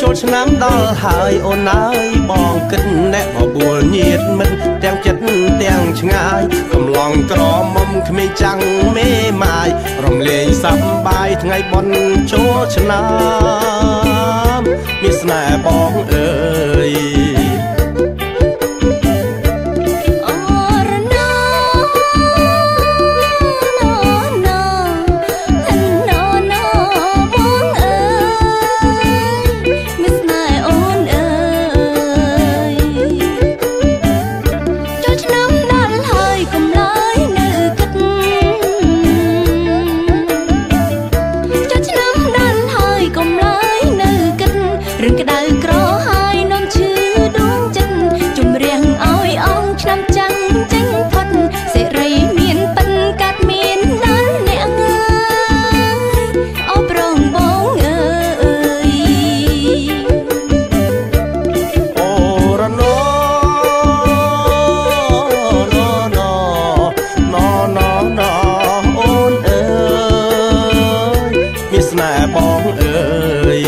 ចូលឆ្នាំដល់ហើយអូនអើយបងគិតអ្នកបបួលញាតមិត្តទាំងចិត្តទាំងឆ្ងាយកំឡងក្រមុំគ្មានចាំងមេម៉ាយរំលែងសប្បាយថ្ងៃបុណ្យចូលឆ្នាំមានស្នេហ៍បងអើយបងអើយ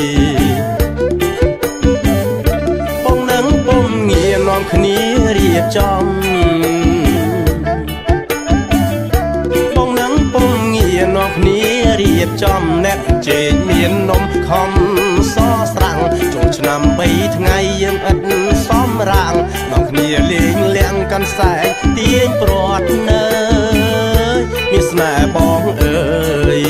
បងនឹងពុំងារនាំគ្នារៀបចំបងនឹងពុំងារនាំគ្នារៀបចំអ្នកជែកមាននំខំសស្រាំងចូលឆ្នាំ3ថ្ងៃយើងឥតសំរាំងនាំគ្នាលេងលៀងកាន់សែងទាញព្រាត់នៅមានស្នេហ៍បងអើយ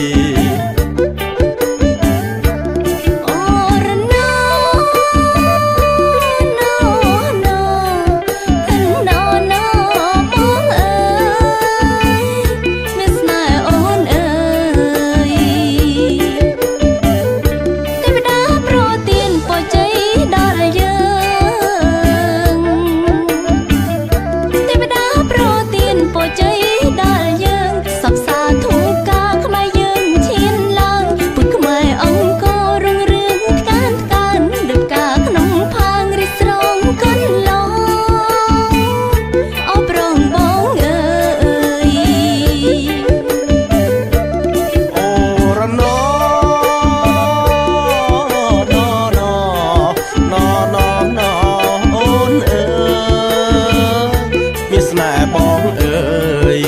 បងអើយ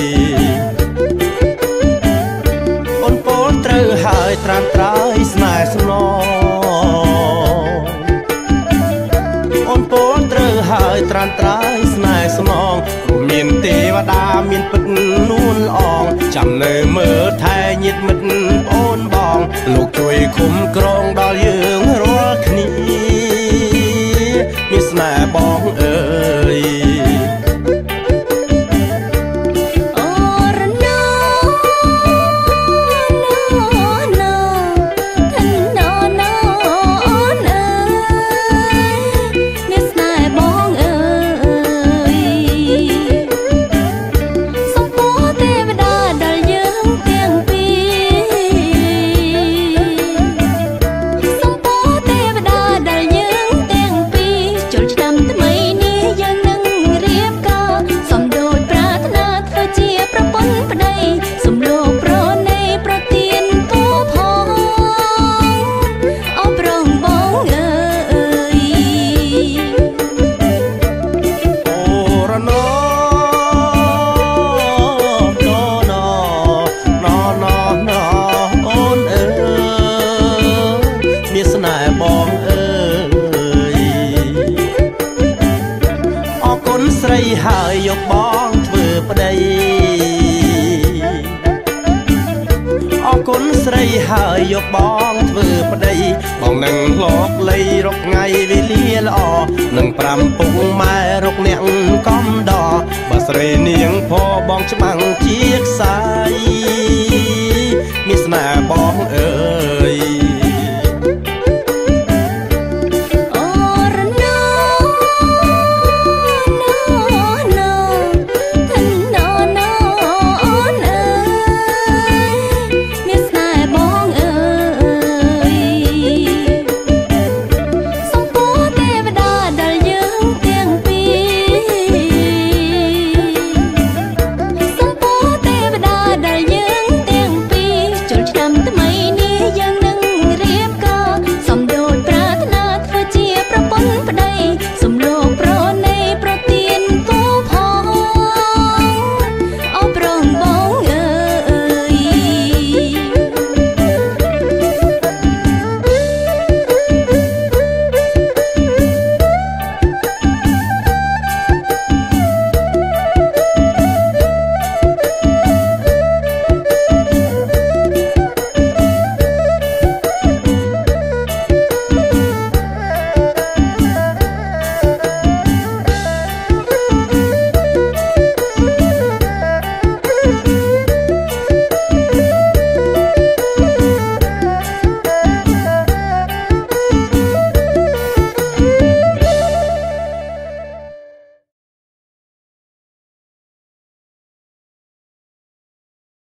អូនពោលត្រូវហើយត្រាំត្រើយស្នេហ៍ស្នងអូនពោលត្រូវហើយត្រាំត្រើយស្នេហ៍ស្នងរួមមានទេវតាមានពិតនួនល្អងចាំនៅមើលថែញាតិមិត្តអូនបងលោកជួយគុំក្រងដល់យើងរាល់គ្នាមានស្នេហ៍បងអើយស្រីហើយយកបងធ្វើប្តីអរគុណស្រីហើយយកបងធ្វើប្តីបងនឹងឡកលៃរកថ្ងៃវេលាល្អនឹង5ពុកម៉ែរកអ្នកកំដរបើស្រីនាងផបងច្បាំងជាខ្សែមានស្នេហ៍បងអើ